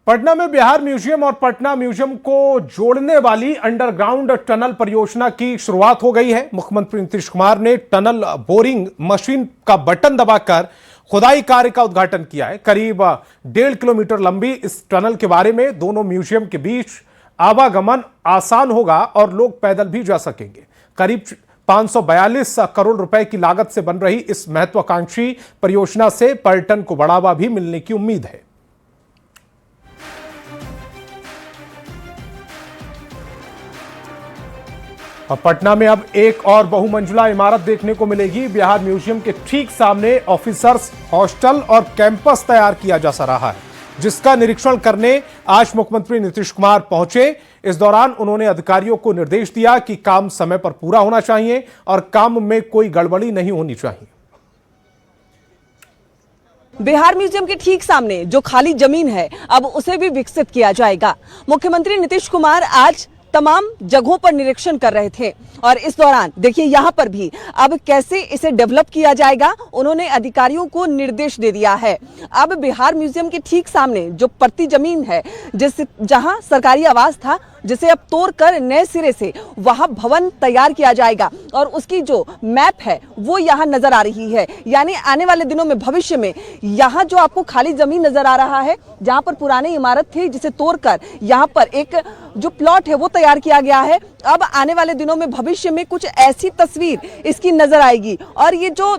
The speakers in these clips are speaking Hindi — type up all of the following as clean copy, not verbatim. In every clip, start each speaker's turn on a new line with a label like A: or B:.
A: पटना में बिहार म्यूजियम और पटना म्यूजियम को जोड़ने वाली अंडरग्राउंड टनल परियोजना की शुरुआत हो गई है। मुख्यमंत्री नीतीश कुमार ने टनल बोरिंग मशीन का बटन दबाकर खुदाई कार्य का उद्घाटन किया है। करीब 1.5 किलोमीटर लंबी इस टनल के बारे में दोनों म्यूजियम के बीच आवागमन आसान होगा और लोग पैदल भी जा सकेंगे। करीब 542 करोड़ रुपए की लागत से बन रही इस महत्वाकांक्षी परियोजना से पर्यटन को बढ़ावा भी मिलने की उम्मीद है। और पटना में अब एक और बहुमंजिला इमारत देखने को मिलेगी। बिहार म्यूजियम के ठीक सामने ऑफिसर्स हॉस्टल और कैंपस तैयार किया जा रहा है, जिसका निरीक्षण करने आज मुख्यमंत्री नीतीश कुमार पहुंचे। इस दौरान उन्होंने अधिकारियों को निर्देश दिया कि काम समय पर पूरा होना चाहिए और काम में कोई गड़बड़ी नहीं होनी चाहिए।
B: बिहार म्यूजियम के ठीक सामने जो खाली जमीन है, अब उसे भी विकसित किया जाएगा। मुख्यमंत्री नीतीश कुमार आज तमाम जगहों पर निरीक्षण कर रहे थे और इस दौरान देखिए यहाँ पर भी अब कैसे इसे डेवलप किया जाएगा, उन्होंने अधिकारियों को निर्देश दे दिया है। अब बिहार म्यूजियम के ठीक सामने जो पड़ती जमीन है, जहां सरकारी आवास था, जिसे अब तोड़कर नए सिरे से वहां भवन तैयार किया जाएगा और उसकी जो मैप है वो यहाँ नजर आ रही है। यानी आने वाले दिनों में, भविष्य में यहाँ जो आपको खाली जमीन नजर आ रहा है, जहां पर पुरानी इमारत थी जिसे तोड़कर यहाँ पर एक जो प्लॉट है वो तैयार किया गया है, अब आने वाले दिनों में भविष्य में कुछ ऐसी तस्वीर इसकी नजर आएगी। और ये जो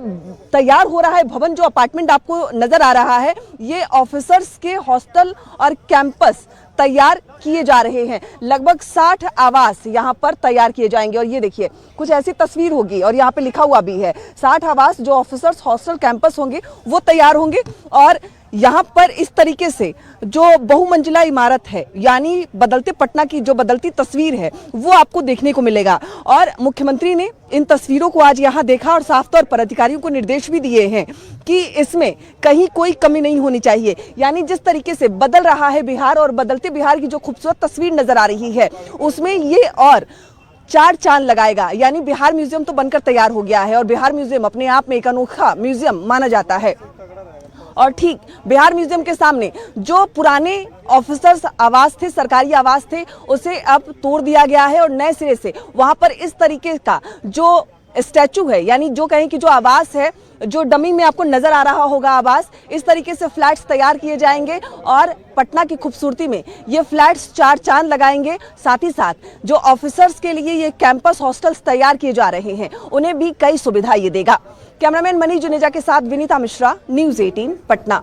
B: तैयार हो रहा है भवन, जो अपार्टमेंट आपको नजर आ रहा है, ये ऑफिसर्स के हॉस्टल और कैंपस तैयार किए जा रहे हैं। लगभग 60 आवास यहाँ पर तैयार किए जाएंगे और ये देखिए कुछ ऐसी तस्वीर होगी और यहाँ पे लिखा हुआ भी है 60 आवास जो ऑफिसर्स हॉस्टल कैंपस होंगे वो तैयार होंगे। और यहाँ पर इस तरीके से जो बहुमंजिला इमारत है, यानी बदलते पटना की जो बदलती तस्वीर है, वो आपको देखने को मिलेगा। और मुख्यमंत्री ने इन तस्वीरों को आज यहाँ देखा और साफ तौर पर अधिकारियों को निर्देश भी दिए हैं कि इसमें कहीं कोई कमी नहीं होनी चाहिए। यानी जिस तरीके से बदल रहा है बिहार और बदलते बिहार की जो खूबसूरत तस्वीर नजर आ रही है, उसमें ये और 4 चांद लगाएगा। यानी बिहार म्यूजियम तो बनकर तैयार हो गया है और बिहार म्यूजियम अपने आप में एक अनोखा म्यूजियम माना जाता है। और ठीक बिहार म्यूजियम के सामने जो पुराने ऑफिसर्स आवास थे, सरकारी आवास थे, उसे अब तोड़ दिया गया है और नए सिरे से वहां पर इस तरीके का जो स्टैचू है, यानी जो कहें कि जो आवास है, जो डमी में आपको नजर आ रहा होगा आवास, इस तरीके से फ्लैट्स तैयार किए जाएंगे और पटना की खूबसूरती में ये फ्लैट्स 4 चांद लगाएंगे। साथ ही साथ जो ऑफिसर्स के लिए ये कैंपस हॉस्टल्स तैयार किए जा रहे हैं, उन्हें भी कई सुविधा ये देगा। कैमरामैन मनीष जुनेजा के साथ विनीता मिश्रा, न्यूज़ 18 पटना।